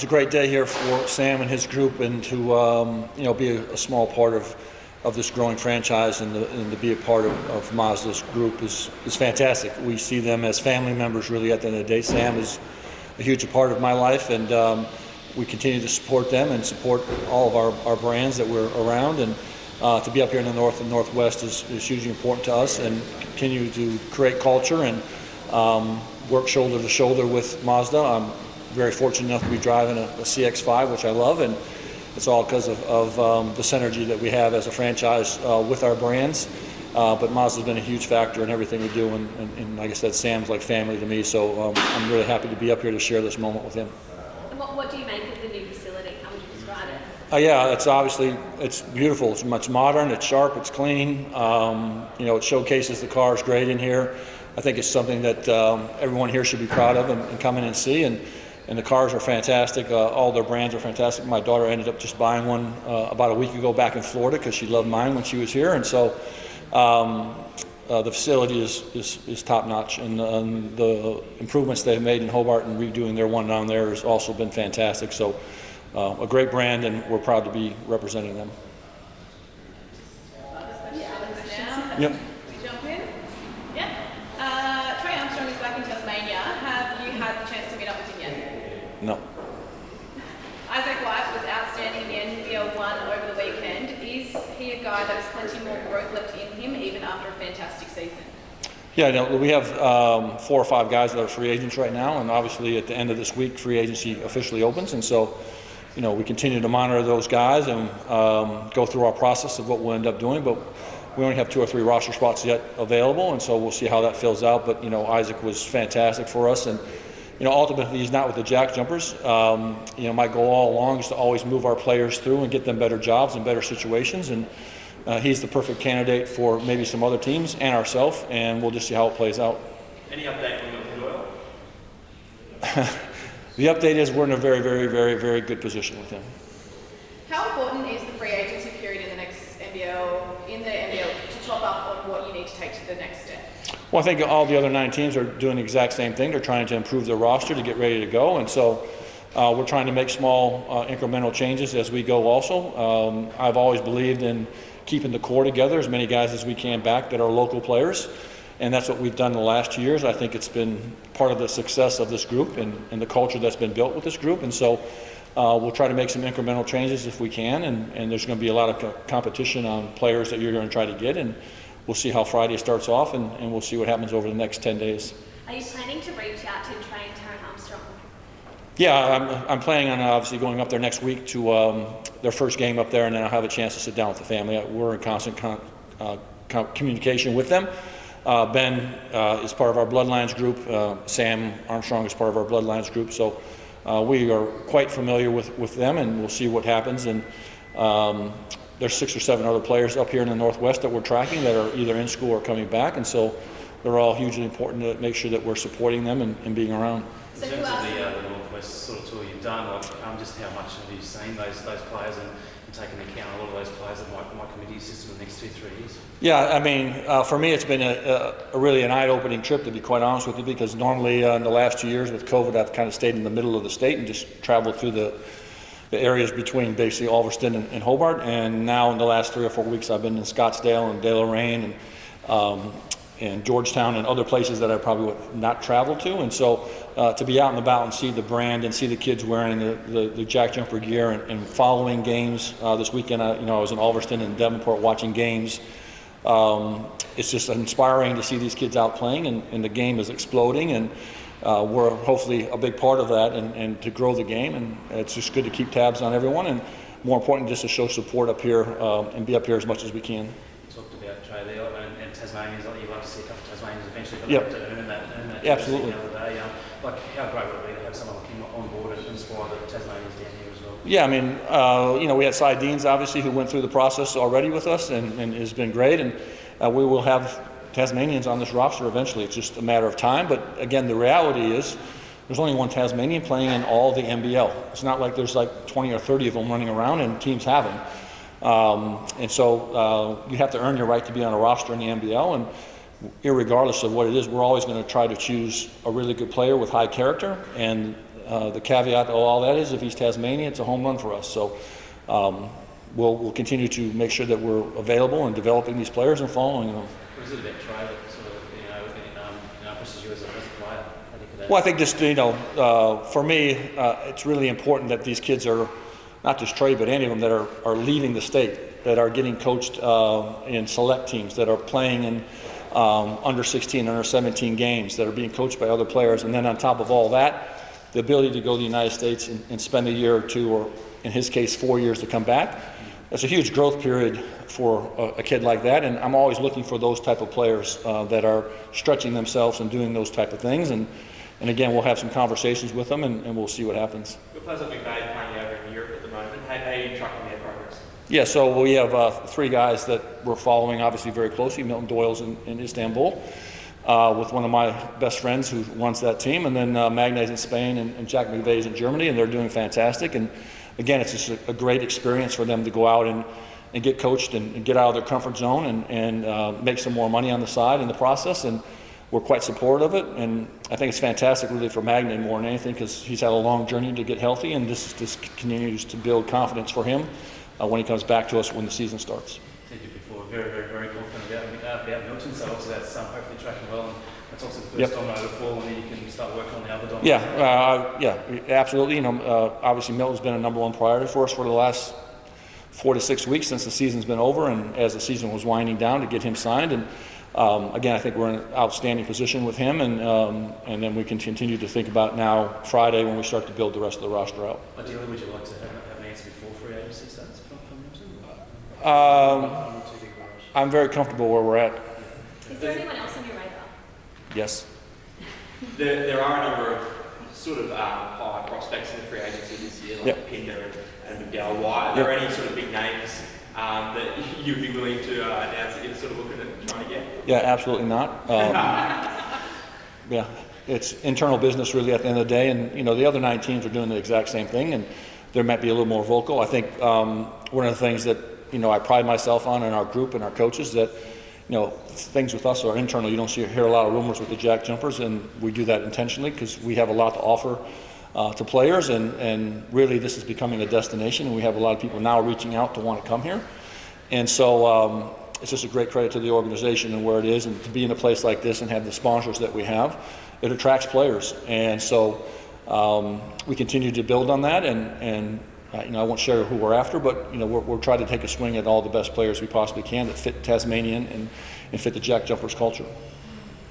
It's a great day here for Sam and his group, and to be a small part of this growing franchise, and to be a part of Mazda's group is fantastic. We see them as family members, really, at the end of the day. Sam is a huge part of my life, and we continue to support them and support all of our brands that we're around. And to be up here in the North and Northwest is hugely important to us, and continue to create culture and work shoulder to shoulder with Mazda. I'm very fortunate enough to be driving a CX-5, which I love, and it's all because of the synergy that we have as a franchise with our brands. But Mazda's been a huge factor in everything we do, and like I said, Sam's like family to me, so I'm really happy to be up here to share this moment with him. And what do you make of the new facility? How would you describe it? Yeah, it's beautiful. It's much modern, it's sharp, it's clean. It showcases the cars great in here. I think it's something that everyone here should be proud of and come in and see. And the cars are fantastic. All their brands are fantastic. My daughter ended up just buying one about a week ago back in Florida because she loved mine when she was here. And so the facility is top notch, and the improvements they've made in Hobart and redoing their one down there has also been fantastic. So a great brand, and we're proud to be representing them. Yep. Jump in? Yep. Trey Armstrong is back in Tasmania. Have you had the chance to meet up with him yet? No. Isaac White was outstanding in the NBL 1 over the weekend. Is he a guy that has plenty more growth left in him even after a fantastic season? Yeah, we have 4 or 5 guys that are free agents right now, and obviously at the end of this week, free agency officially opens, and so we continue to monitor those guys and go through our process of what we'll end up doing, but we only have 2 or 3 roster spots yet available, and so we'll see how that fills out. But Isaac was fantastic for us, and ultimately he's not with the Jack Jumpers. My goal all along is to always move our players through and get them better jobs and better situations, and he's the perfect candidate for maybe some other teams and ourselves, and we'll just see how it plays out. Any update on the Doyle? The update is we're in a very, very, very, very good position with him. How important is the free agency period in the NBL to top up on what you need to take to the next step? Well, I think all the other 9 teams are doing the exact same thing. They're trying to improve their roster to get ready to go, and so we're trying to make small incremental changes as we go also. I've always believed in keeping the core together, as many guys as we can back that are local players, and that's what we've done in the last 2 years. I think it's been part of the success of this group and the culture that's been built with this group, and so we'll try to make some incremental changes if we can, and there's going to be a lot of competition on players that you're going to try to get, and we'll see how Friday starts off, and we'll see what happens over the next 10 days. Are you planning to reach out to Trey and Taryn Armstrong? Yeah, I'm planning on obviously going up there next week to their first game up there, and then I'll have a chance to sit down with the family. We're in constant communication with them. Ben is part of our Bloodlines group. Sam Armstrong is part of our Bloodlines group. So we are quite familiar with them, and we'll see what happens. And there's 6 or 7 other players up here in the Northwest that we're tracking that are either in school or coming back, and so they're all hugely important to make sure that we're supporting them and being around. In terms of the Northwest sort of tour you've done, just how much have you seen those players and taken into account a lot of those players that might come into your system in the next 2-3 years? Yeah, I mean, for me it's been a really an eye-opening trip, to be quite honest with you, because normally in the last 2 years with COVID I've kind of stayed in the middle of the state and just traveled through the areas between basically Ulverston and Hobart, and now in the last 3 or 4 weeks I've been in Scottsdale and De La Reine and Georgetown and other places that I probably would not travel to, and so to be out and about and see the brand and see the kids wearing the Jack Jumper gear and following games. This weekend I was in Ulverston and Devonport watching games. It's just inspiring to see these kids out playing, and the game is exploding, and we're hopefully a big part of that and to grow the game, and it's just good to keep tabs on everyone, and more important just to show support up here and be up here as much as we can. You talked about Trey there and Tasmanians. You'd like to see a couple of Tasmanians eventually, but yep. to earn that Absolutely. The other day. How great would it be to have someone like him on board and inspire the Tasmanians down here as well? Yeah, I mean, we had Cy Deans obviously who went through the process already with us and has been great, and we will have Tasmanians on this roster eventually. It's just a matter of time, but again, the reality is there's only one Tasmanian playing in all the NBL. It's not like there's like 20 or 30 of them running around and teams have them. And so you have to earn your right to be on a roster in the NBL, and irregardless of what it is, we're always going to try to choose a really good player with high character, and the caveat to all that is if he's Tasmanian, it's a home run for us. So we'll continue to make sure that we're available and developing these players and following them. What is it about Trey that sort of impresses you as a player? How do you put that? Well, I think just, for me, it's really important that these kids are, not just Trey, but any of them that are leaving the state, that are getting coached in select teams, that are playing in under 16, under 17 games, that are being coached by other players. And then on top of all that, the ability to go to the United States and spend a year or two, or in his case, 4 years to come back. That's a huge growth period for a kid like that, and I'm always looking for those type of players that are stretching themselves and doing those type of things. And again, we'll have some conversations with them, and we'll see what happens. The players that we've made playing over in Europe at the moment, how are you tracking their progress? Yeah, so we have 3 guys that we're following obviously very closely. Milton Doyle's in Istanbul with one of my best friends who runs that team, and then Magnay's in Spain and Jack McVeigh's in Germany, and they're doing fantastic. And again, it's just a great experience for them to go out and get coached and get out of their comfort zone and make some more money on the side in the process. And we're quite supportive of it. And I think it's fantastic really for Magnay more than anything, because he's had a long journey to get healthy, and this continues to build confidence for him when he comes back to us when the season starts. Said you before, very confident about Milton, so obviously that's hopefully tracking well, and that's also the first Yep. domino to fall, and then you can start working on the other domino. Yeah, absolutely. Obviously Milton's been a number one priority for us for the last 4 to 6 weeks since the season's been over, and as the season was winding down, to get him signed. And again, I think we're in an outstanding position with him, and then we can continue to think about now Friday when we start to build the rest of the roster out. Ideally, would you like to have an answer before free agency starts from Milton? I'm very comfortable where we're at. Is there anyone else on your radar? Yes. There are a number of sort of high prospects in the free agency this year, like Yep. Pinder and Miguel White. Are there any sort of big names that you'd be willing to announce that you're sort of looking at trying to get? Yeah, absolutely not. Yeah, it's internal business really at the end of the day, and the other 9 teams are doing the exact same thing, and they might be a little more vocal. I think one of the things that I pride myself on in our group and our coaches, that things with us are internal. You don't hear a lot of rumors with the Jack Jumpers, and we do that intentionally because we have a lot to offer to players, and really this is becoming a destination, and we have a lot of people now reaching out to want to come here. And so it's just a great credit to the organization and where it is, and to be in a place like this and have the sponsors that we have, it attracts players. And so we continue to build on that, and I won't share who we're after, but we're trying to take a swing at all the best players we possibly can that fit Tasmanian and fit the Jack Jumpers culture.